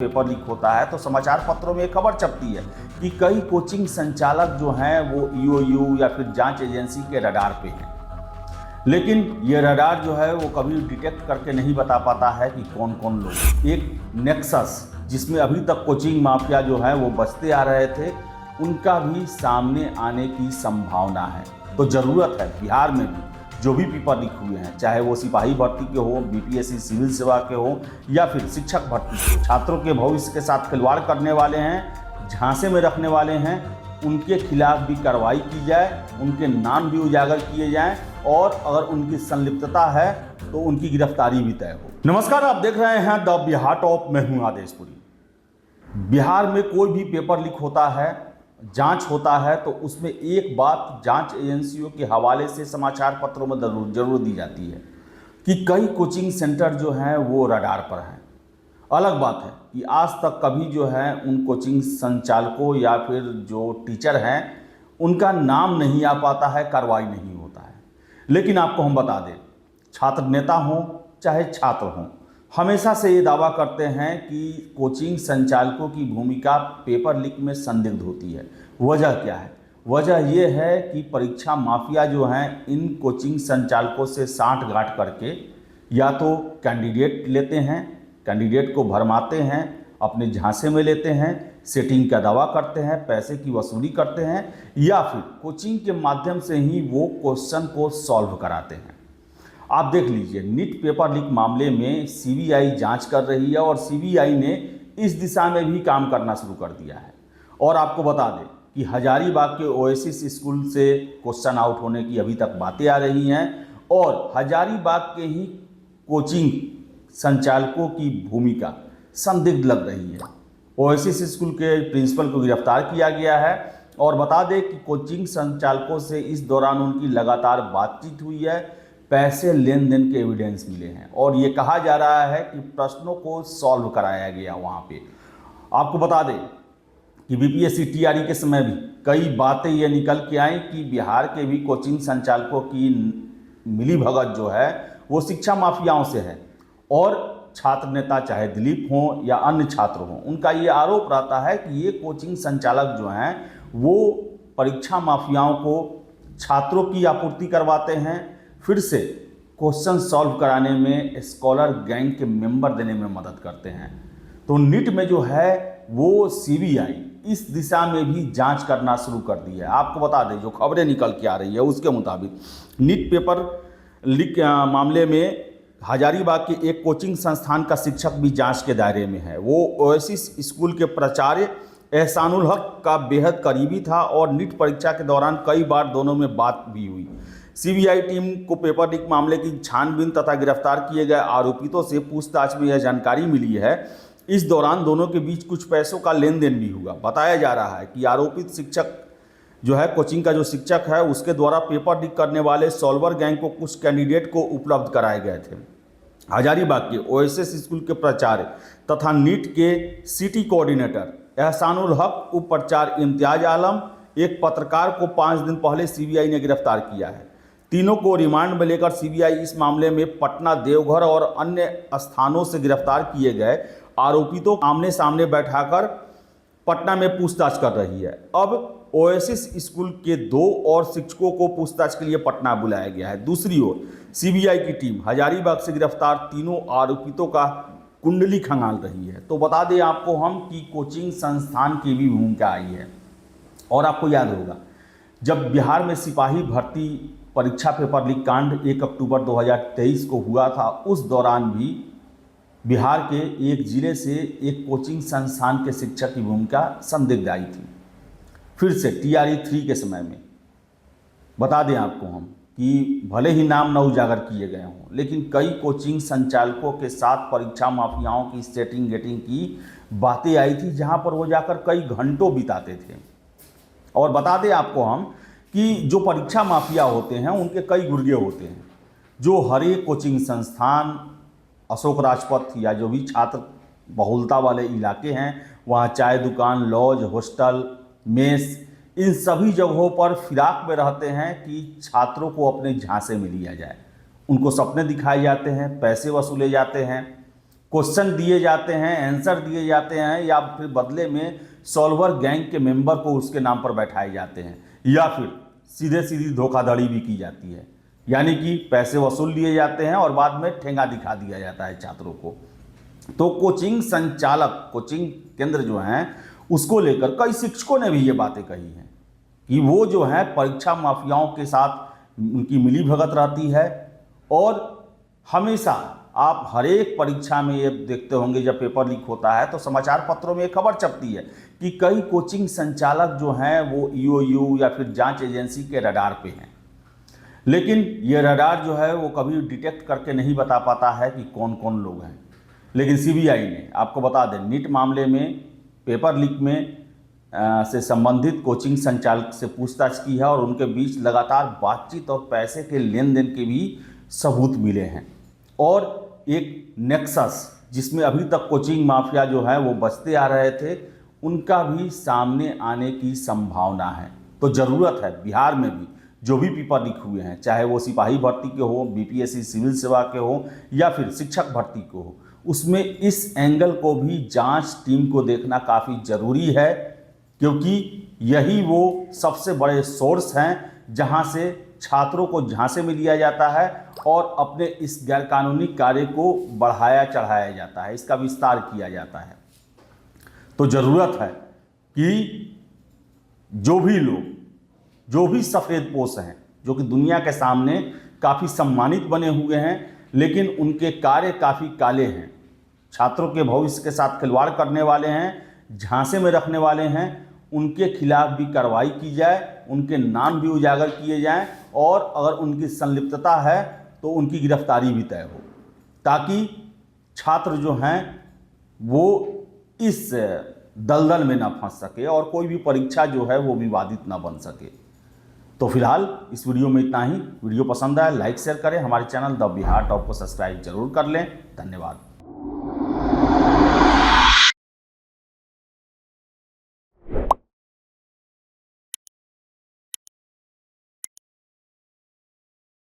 Paper leak होता है तो समाचार पत्रों में एक खबर छपती है कि कई कोचिंग संचालक जो हैं वो ईओयू या फिर जांच एजेंसी के रडार पे हैं। लेकिन ये रडार जो है वो कभी डिटेक्ट करके नहीं बता पाता है कि कौन कौन लोग। एक नेक्सस जिसमें अभी तक कोचिंग माफिया जो है वो बचते आ रहे थे, उनका भी सामने आने की संभावना है। तो ज़रूरत है बिहार में भी जो भी पेपर लीक हुए हैं, चाहे वो सिपाही भर्ती के हो, बीपीएससी सिविल सेवा के हो या फिर शिक्षक भर्ती के हो, छात्रों के भविष्य के साथ खिलवाड़ करने वाले हैं, झांसे में रखने वाले हैं, उनके खिलाफ भी कार्रवाई की जाए, उनके नाम भी उजागर किए जाएं और अगर उनकी संलिप्तता है तो उनकी गिरफ्तारी भी तय हो। नमस्कार, आप देख रहे हैं द बिहार टॉप, मैं हूं आदेशपुरी। बिहार में कोई भी पेपर लीक होता है, जांच होता है तो उसमें एक बात जांच एजेंसियों के हवाले से समाचार पत्रों में जरूर दी जाती है कि कई कोचिंग सेंटर जो हैं वो रडार पर हैं। अलग बात है कि आज तक कभी जो है उन कोचिंग संचालकों या फिर जो टीचर हैं उनका नाम नहीं आ पाता है, कार्रवाई नहीं होता है। लेकिन आपको हम बता दें, छात्र नेता हों चाहे छात्र हों, हमेशा से ये दावा करते हैं कि कोचिंग संचालकों की भूमिका पेपर लीक में संदिग्ध होती है। वजह क्या है? वजह ये है कि परीक्षा माफिया जो हैं इन कोचिंग संचालकों से साठ-गांठ करके या तो कैंडिडेट लेते हैं, कैंडिडेट को भरमाते हैं, अपने झांसे में लेते हैं, सेटिंग का दावा करते हैं, पैसे की वसूली करते हैं या फिर कोचिंग के माध्यम से ही वो क्वेश्चन को सॉल्व कराते हैं। आप देख लीजिए, नीट पेपर लीक मामले में सीबीआई जांच कर रही है और सीबीआई ने इस दिशा में भी काम करना शुरू कर दिया है। और आपको बता दें कि हजारीबाग के ओएसिस स्कूल से क्वेश्चन आउट होने की अभी तक बातें आ रही हैं और हजारीबाग के ही कोचिंग संचालकों की भूमिका संदिग्ध लग रही है। ओएसिस स्कूल के प्रिंसिपल को गिरफ्तार किया गया है और बता दें कि कोचिंग संचालकों से इस दौरान उनकी लगातार बातचीत हुई है, पैसे लेन देन के एविडेंस मिले हैं और ये कहा जा रहा है कि प्रश्नों को सॉल्व कराया गया वहाँ पे। आपको बता दें कि बीपीएससी टीआरई के समय भी कई बातें ये निकल के आई कि बिहार के भी कोचिंग संचालकों की मिलीभगत जो है वो शिक्षा माफियाओं से है और छात्र नेता चाहे दिलीप हों या अन्य छात्र हों, उनका ये आरोप रहता है कि ये कोचिंग संचालक जो हैं वो परीक्षा माफियाओं को छात्रों की आपूर्ति करवाते हैं, फिर से क्वेश्चन सॉल्व कराने में स्कॉलर गैंग के मेंबर देने में मदद करते हैं। तो नीट में जो है वो सीबीआई इस दिशा में भी जांच करना शुरू कर दी है। आपको बता दें, जो खबरें निकल के आ रही है उसके मुताबिक नीट पेपर लीक मामले में हजारीबाग के एक कोचिंग संस्थान का शिक्षक भी जांच के दायरे में है। वो ओएसिस स्कूल के प्राचार्य एहसानुल हक का बेहद करीबी था और नीट परीक्षा के दौरान कई बार दोनों में बात भी हुई। सीबीआई टीम को पेपर लीक मामले की छानबीन तथा गिरफ्तार किए गए आरोपितों से पूछताछ में यह जानकारी मिली है। इस दौरान दोनों के बीच कुछ पैसों का लेन देन भी हुआ। बताया जा रहा है कि आरोपित शिक्षक जो है, कोचिंग का जो शिक्षक है, उसके द्वारा पेपर लीक करने वाले सॉल्वर गैंग को कुछ कैंडिडेट को उपलब्ध कराए गए थे। हजारीबाग के ओएसिस स्कूल के प्राचार्य तथा नीट के सिटी कोऑर्डिनेटर एहसानुल हक, उप प्राचार्य इम्तियाज आलम, एक पत्रकार को 5 दिन पहले सीबीआई ने गिरफ्तार किया है। तीनों को रिमांड में लेकर सीबीआई इस मामले में पटना, देवघर और अन्य स्थानों से गिरफ्तार किए गए आरोपितों को आमने सामने बैठाकर पटना में पूछताछ कर रही है। अब ओएसिस स्कूल के 2 और शिक्षकों को पूछताछ के लिए पटना बुलाया गया है। दूसरी ओर सीबीआई की टीम हजारीबाग से गिरफ्तार तीनों आरोपितों का कुंडली खंगाल रही है। तो बता दें आपको हम कि कोचिंग संस्थान की भी भूमिका आई है। और आपको याद होगा, जब बिहार में सिपाही भर्ती परीक्षा पेपर लीक कांड 1 अक्टूबर 2023 को हुआ था, उस दौरान भी बिहार के एक जिले से एक कोचिंग संस्थान के शिक्षक की भूमिका संदिग्ध आई थी। फिर से टीआरई 3 के समय में बता दें आपको हम कि भले ही नाम न उजागर किए गए हों, लेकिन कई कोचिंग संचालकों के साथ परीक्षा माफियाओं की सेटिंग गेटिंग की बातें आई थी, जहां पर वो जाकर कई घंटों बिताते थे। और बता दें आपको हम कि जो परीक्षा माफिया होते हैं उनके कई गुर्गे होते हैं, जो हर एक कोचिंग संस्थान, अशोक राजपथ या जो भी छात्र बहुलता वाले इलाके हैं वहाँ चाय दुकान, लॉज, हॉस्टल, मेस, इन सभी जगहों पर फिराक में रहते हैं कि छात्रों को अपने झांसे में लिया जाए। उनको सपने दिखाए जाते हैं, पैसे वसूले जाते हैं, क्वेश्चन दिए जाते हैं, आंसर दिए जाते हैं, या फिर बदले में सॉल्वर गैंग के मेंबर को उसके नाम पर बैठाए जाते हैं, या फिर सीधे सीधी धोखाधड़ी भी की जाती है, यानी कि पैसे वसूल लिए जाते हैं और बाद में ठेंगा दिखा दिया जाता है छात्रों को। तो कोचिंग संचालक, कोचिंग केंद्र जो हैं उसको लेकर कई शिक्षकों ने भी ये बातें कही हैं कि वो जो है परीक्षा माफियाओं के साथ उनकी मिली भगत रहती है। और हमेशा आप हर एक परीक्षा में ये देखते होंगे, जब पेपर लीक होता है तो समाचार पत्रों में एक खबर छपती है कि कई कोचिंग संचालक जो हैं वो ईओयू या फिर जांच एजेंसी के रडार पे हैं। लेकिन ये रडार जो है वो कभी डिटेक्ट करके नहीं बता पाता है कि कौन कौन लोग हैं। लेकिन सीबीआई ने, आपको बता दें, नीट मामले में पेपर लीक में से संबंधित कोचिंग संचालक से पूछताछ की है और उनके बीच लगातार बातचीत और पैसे के लेन देन के भी सबूत मिले हैं। और एक नेक्सस जिसमें अभी तक कोचिंग माफिया जो है वो बचते आ रहे थे, उनका भी सामने आने की संभावना है। तो ज़रूरत है बिहार में भी जो भी पेपर लीक हुए हैं, चाहे वो सिपाही भर्ती के हो, बीपीएससी सिविल सेवा के हो, या फिर शिक्षक भर्ती के हो, उसमें इस एंगल को भी जांच टीम को देखना काफ़ी ज़रूरी है, क्योंकि यही वो सबसे बड़े सोर्स हैं जहां से छात्रों को झांसे में लिया जाता है और अपने इस गैरकानूनी कार्य को बढ़ाया चढ़ाया जाता है, इसका विस्तार किया जाता है। तो ज़रूरत है कि जो भी लोग, जो भी सफ़ेद पोश हैं, जो कि दुनिया के सामने काफ़ी सम्मानित बने हुए हैं, लेकिन उनके कार्य काफ़ी काले हैं, छात्रों के भविष्य के साथ खिलवाड़ करने वाले हैं, झांसे में रखने वाले हैं, उनके खिलाफ भी कार्रवाई की जाए, उनके नाम भी उजागर किए जाएं, और अगर उनकी संलिप्तता है तो उनकी गिरफ्तारी भी तय हो, ताकि छात्र जो हैं वो इस दलदल में ना फंस सके और कोई भी परीक्षा जो है वो विवादित ना बन सके। तो फिलहाल इस वीडियो में इतना ही। वीडियो पसंद आए लाइक शेयर करें, हमारे चैनल द बिहार टॉप को सब्सक्राइब जरूर कर लें। धन्यवाद।